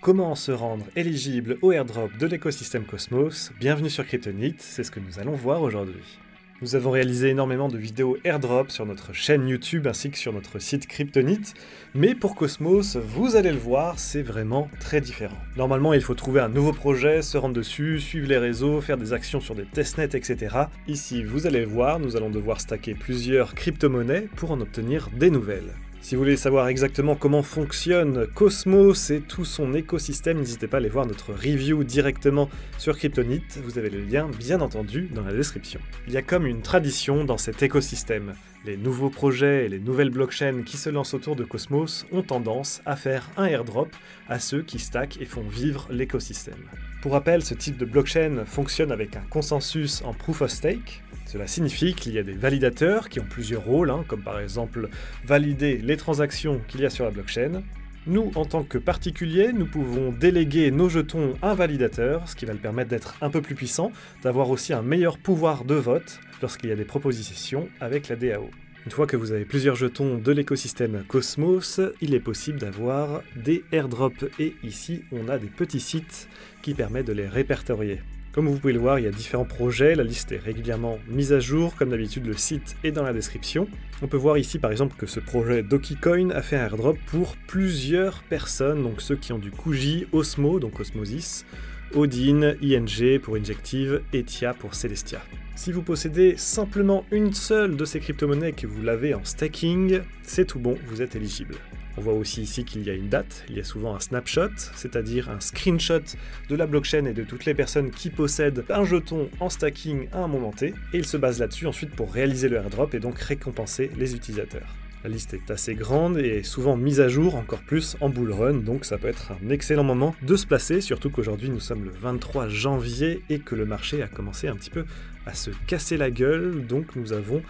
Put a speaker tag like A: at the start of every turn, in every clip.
A: Comment se rendre éligible au airdrop de l'écosystème Cosmos? Bienvenue sur Kryptonite, c'est ce que nous allons voir aujourd'hui. Nous avons réalisé énormément de vidéos airdrop sur notre chaîne YouTube ainsi que sur notre site Kryptonite, mais pour Cosmos, vous allez le voir, c'est vraiment très différent. Normalement, il faut trouver un nouveau projet, se rendre dessus, suivre les réseaux, faire des actions sur des testnets, etc. Ici, vous allez le voir, nous allons devoir stacker plusieurs crypto-monnaies pour en obtenir des nouvelles. Si vous voulez savoir exactement comment fonctionne Cosmos et tout son écosystème, n'hésitez pas à aller voir notre review directement sur Kryptonite, vous avez le lien bien entendu dans la description. Il y a comme une tradition dans cet écosystème. Les nouveaux projets et les nouvelles blockchains qui se lancent autour de Cosmos ont tendance à faire un airdrop à ceux qui stackent et font vivre l'écosystème. Pour rappel, ce type de blockchain fonctionne avec un consensus en proof of stake. Cela signifie qu'il y a des validateurs qui ont plusieurs rôles, comme par exemple valider les transactions qu'il y a sur la blockchain. Nous, en tant que particuliers, nous pouvons déléguer nos jetons à un validateur, ce qui va le permettre d'être un peu plus puissant, d'avoir aussi un meilleur pouvoir de vote lorsqu'il y a des propositions avec la DAO. Une fois que vous avez plusieurs jetons de l'écosystème Cosmos, il est possible d'avoir des airdrops et ici on a des petits sites qui permettent de les répertorier. Comme vous pouvez le voir, il y a différents projets, la liste est régulièrement mise à jour, comme d'habitude le site est dans la description. On peut voir ici par exemple que ce projet Dogecoin a fait un airdrop pour plusieurs personnes, donc ceux qui ont du Kuji, Osmo, donc Osmosis, Odin, ING pour Injective et Tia pour Celestia. Si vous possédez simplement une seule de ces crypto-monnaies que vous l'avez en staking, c'est tout bon, vous êtes éligible. On voit aussi ici qu'il y a une date, il y a souvent un snapshot, c'est-à-dire un screenshot de la blockchain et de toutes les personnes qui possèdent un jeton en stacking à un moment T, et il se base là-dessus ensuite pour réaliser le airdrop et donc récompenser les utilisateurs. La liste est assez grande et est souvent mise à jour encore plus en bull run, donc ça peut être un excellent moment de se placer, surtout qu'aujourd'hui nous sommes le 23 janvier et que le marché a commencé un petit peu à se casser la gueule, donc nous avons,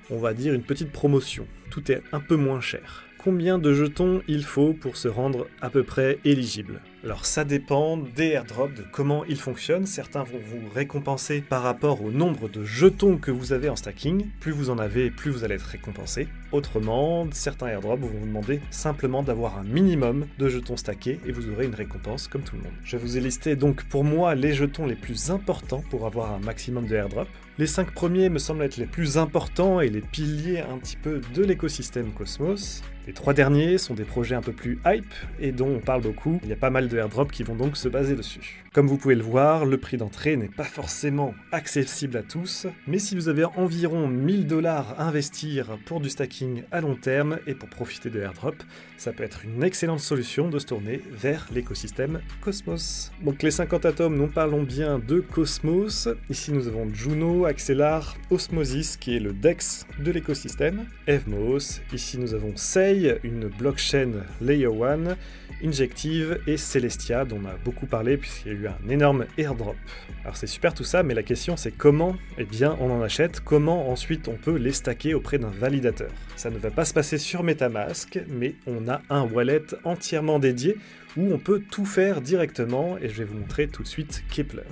A: on va dire, une petite promotion. Tout est un peu moins cher. Combien de jetons il faut pour se rendre à peu près éligible? Alors ça dépend des airdrops, de comment ils fonctionnent. Certains vont vous récompenser par rapport au nombre de jetons que vous avez en stacking. Plus vous en avez, plus vous allez être récompensé. Autrement, certains airdrops vont vous demander simplement d'avoir un minimum de jetons stackés et vous aurez une récompense comme tout le monde. Je vous ai listé donc pour moi les jetons les plus importants pour avoir un maximum de airdrops. Les 5 premiers me semblent être les plus importants et les piliers un petit peu de l'écosystème Cosmos. Les 3 derniers sont des projets un peu plus hype et dont on parle beaucoup. Il y a pas mal de airdrops qui vont donc se baser dessus. Comme vous pouvez le voir, le prix d'entrée n'est pas forcément accessible à tous, mais si vous avez environ 1000 $ à investir pour du stacking à long terme et pour profiter de airdrop, ça peut être une excellente solution de se tourner vers l'écosystème Cosmos. Donc les 50 atomes, nous parlons bien de Cosmos. Ici nous avons Juno, Axelar, Osmosis qui est le DEX de l'écosystème, Evmos, ici nous avons Sei, une blockchain Layer 1, Injective et Celestia dont on a beaucoup parlé puisqu'il y a eu un énorme airdrop. Alors c'est super tout ça, mais la question c'est comment on en achète, comment ensuite on peut les stacker auprès d'un validateur. Ça ne va pas se passer sur MetaMask, mais on a un wallet entièrement dédié où on peut tout faire directement et je vais vous montrer tout de suite Keplr.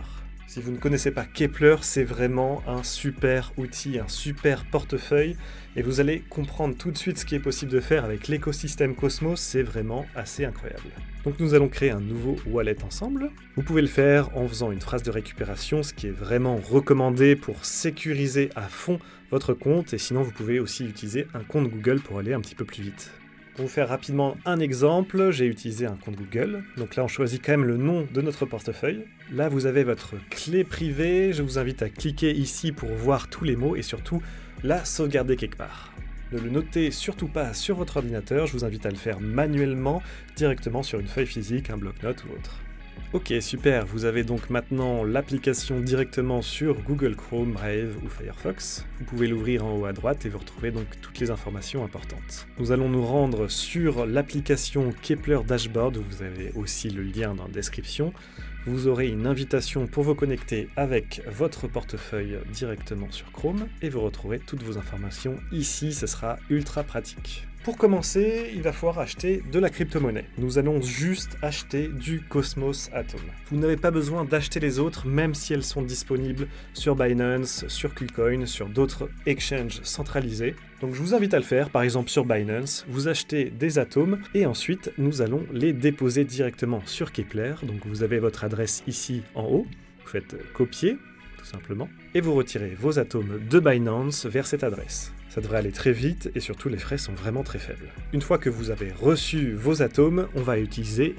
A: Si vous ne connaissez pas Keplr, c'est vraiment un super outil, un super portefeuille et vous allez comprendre tout de suite ce qui est possible de faire avec l'écosystème Cosmos, c'est vraiment assez incroyable. Donc nous allons créer un nouveau wallet ensemble. Vous pouvez le faire en faisant une phrase de récupération, ce qui est vraiment recommandé pour sécuriser à fond votre compte et sinon vous pouvez aussi utiliser un compte Google pour aller un petit peu plus vite. Pour vous faire rapidement un exemple, j'ai utilisé un compte Google. Donc là, on choisit quand même le nom de notre portefeuille. Là, vous avez votre clé privée. Je vous invite à cliquer ici pour voir tous les mots et surtout la sauvegarder quelque part. Ne le notez surtout pas sur votre ordinateur. Je vous invite à le faire manuellement, directement sur une feuille physique, un bloc-notes ou autre. Ok, super, vous avez donc maintenant l'application directement sur Google Chrome, Brave ou Firefox. Vous pouvez l'ouvrir en haut à droite et vous retrouvez donc toutes les informations importantes. Nous allons nous rendre sur l'application Keplr Dashboard, vous avez aussi le lien dans la description. Vous aurez une invitation pour vous connecter avec votre portefeuille directement sur Chrome et vous retrouverez toutes vos informations ici, ce sera ultra pratique. Pour commencer, il va falloir acheter de la crypto-monnaie. Nous allons juste acheter du Cosmos Atom. Vous n'avez pas besoin d'acheter les autres, même si elles sont disponibles sur Binance, sur KuCoin, sur d'autres exchanges centralisés. Donc je vous invite à le faire, par exemple sur Binance, vous achetez des atomes et ensuite nous allons les déposer directement sur Keplr. Donc vous avez votre adresse ici en haut, vous faites copier, tout simplement, et vous retirez vos atomes de Binance vers cette adresse. Ça devrait aller très vite et surtout les frais sont vraiment très faibles. Une fois que vous avez reçu vos atomes, on va utiliser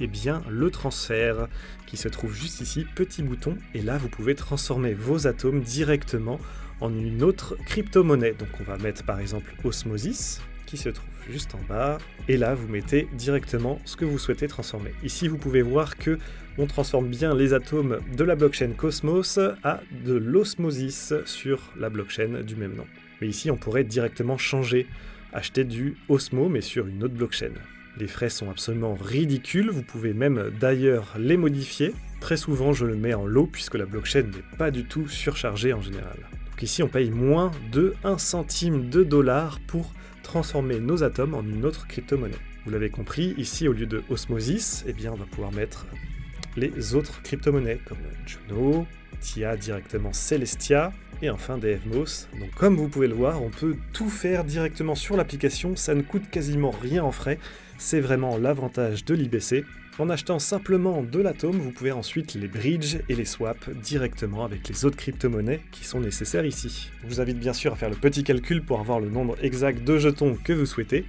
A: le transfert qui se trouve juste ici, petit bouton, et là vous pouvez transformer vos atomes directement en une autre crypto-monnaie. Donc on va mettre par exemple Osmosis qui se trouve juste en bas, et là vous mettez directement ce que vous souhaitez transformer. Ici vous pouvez voir que on transforme bien les atomes de la blockchain Cosmos à de l'Osmosis sur la blockchain du même nom. Mais ici on pourrait directement changer, acheter du Osmo mais sur une autre blockchain. Les frais sont absolument ridicules, vous pouvez même d'ailleurs les modifier. Très souvent je le mets en low puisque la blockchain n'est pas du tout surchargée en général. Donc ici on paye moins de 1 centime de dollar pour transformer nos atomes en une autre crypto-monnaie. Vous l'avez compris, ici au lieu de Osmosis, on va pouvoir mettre les autres crypto-monnaies comme Juno, Tia directement Celestia et enfin Devmos. Donc comme vous pouvez le voir, on peut tout faire directement sur l'application, ça ne coûte quasiment rien en frais, c'est vraiment l'avantage de l'IBC. En achetant simplement de l'atome, vous pouvez ensuite les bridge et les swap directement avec les autres crypto-monnaies qui sont nécessaires ici. Je vous invite bien sûr à faire le petit calcul pour avoir le nombre exact de jetons que vous souhaitez.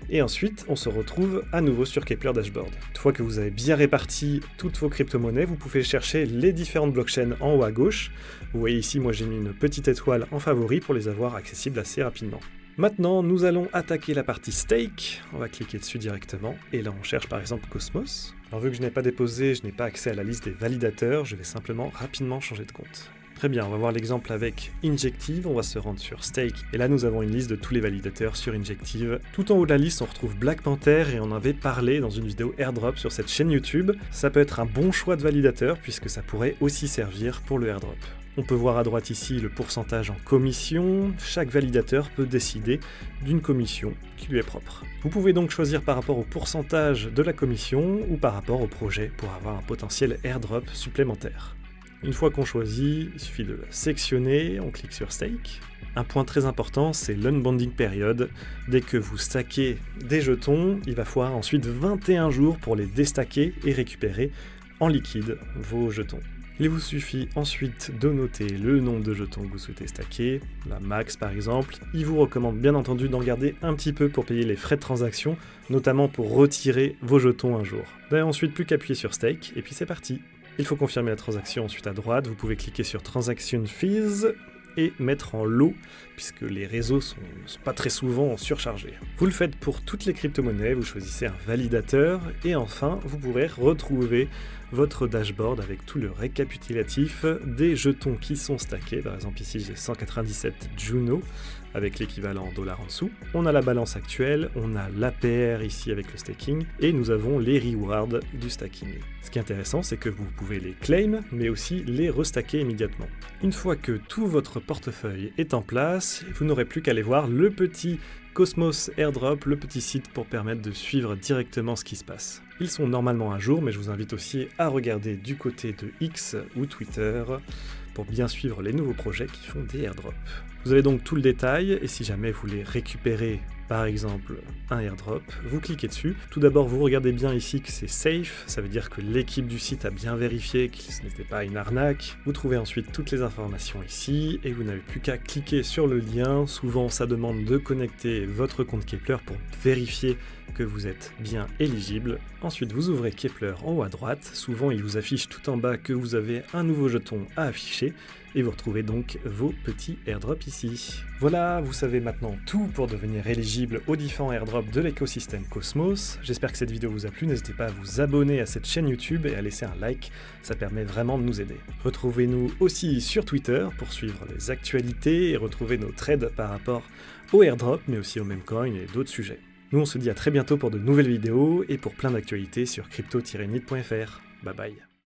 A: Et ensuite, on se retrouve à nouveau sur Keplr Dashboard. Une fois que vous avez bien réparti toutes vos crypto-monnaies, vous pouvez chercher les différentes blockchains en haut à gauche. Vous voyez ici, moi j'ai mis une petite étoile en favori pour les avoir accessibles assez rapidement. Maintenant, nous allons attaquer la partie stake. On va cliquer dessus directement. Et là, on cherche par exemple Cosmos. Alors vu que je n'ai pas déposé, je n'ai pas accès à la liste des validateurs, je vais simplement rapidement changer de compte. Très bien, on va voir l'exemple avec Injective, on va se rendre sur Stake, et là nous avons une liste de tous les validateurs sur Injective. Tout en haut de la liste, on retrouve Black Panther, et on en avait parlé dans une vidéo airdrop sur cette chaîne YouTube. Ça peut être un bon choix de validateur, puisque ça pourrait aussi servir pour le airdrop. On peut voir à droite ici le pourcentage en commission. Chaque validateur peut décider d'une commission qui lui est propre. Vous pouvez donc choisir par rapport au pourcentage de la commission ou par rapport au projet pour avoir un potentiel airdrop supplémentaire. Une fois qu'on choisit, il suffit de le sectionner, on clique sur Stake. Un point très important, c'est l'unbonding period. Dès que vous stackez des jetons, il va falloir ensuite 21 jours pour les déstacker et récupérer en liquide vos jetons. Il vous suffit ensuite de noter le nombre de jetons que vous souhaitez stacker, la max par exemple. Il vous recommande bien entendu d'en garder un petit peu pour payer les frais de transaction, notamment pour retirer vos jetons un jour. Vous n'avez ensuite plus qu'à appuyer sur Stake, et puis c'est parti. Il faut confirmer la transaction ensuite à droite, vous pouvez cliquer sur Transaction Fees et mettre en low, puisque les réseaux sont pas très souvent surchargés. Vous le faites pour toutes les crypto-monnaies, vous choisissez un validateur, et enfin, vous pourrez retrouver votre dashboard avec tout le récapitulatif des jetons qui sont stackés. Par exemple, ici, j'ai 197 Juno, avec l'équivalent en dollars en dessous. On a la balance actuelle, on a l'APR ici avec le staking, et nous avons les rewards du stacking. Ce qui est intéressant, c'est que vous pouvez les claim, mais aussi les restacker immédiatement. Une fois que tout votre portefeuille est en place, vous n'aurez plus qu'à aller voir le petit Cosmos Airdrop, le petit site pour permettre de suivre directement ce qui se passe. Ils sont normalement à jour, mais je vous invite aussi à regarder du côté de X ou Twitter pour bien suivre les nouveaux projets qui font des airdrops. Vous avez donc tout le détail, et si jamais vous voulez récupérer par exemple un airdrop, vous cliquez dessus. Tout d'abord, vous regardez bien ici que c'est safe, ça veut dire que l'équipe du site a bien vérifié que ce n'était pas une arnaque. Vous trouvez ensuite toutes les informations ici, et vous n'avez plus qu'à cliquer sur le lien. Souvent, ça demande de connecter votre compte Keplr pour vérifier que vous êtes bien éligible. Ensuite, vous ouvrez Keplr en haut à droite. Souvent, il vous affiche tout en bas que vous avez un nouveau jeton à afficher, et vous retrouvez donc vos petits airdrops ici. Voilà, vous savez maintenant tout pour devenir éligible aux différents airdrops de l'écosystème Cosmos. J'espère que cette vidéo vous a plu, n'hésitez pas à vous abonner à cette chaîne YouTube et à laisser un like, ça permet vraiment de nous aider. Retrouvez-nous aussi sur Twitter pour suivre les actualités et retrouver nos trades par rapport aux airdrops, mais aussi aux memecoins et d'autres sujets. Nous on se dit à très bientôt pour de nouvelles vidéos et pour plein d'actualités sur crypto-nit.fr. Bye bye.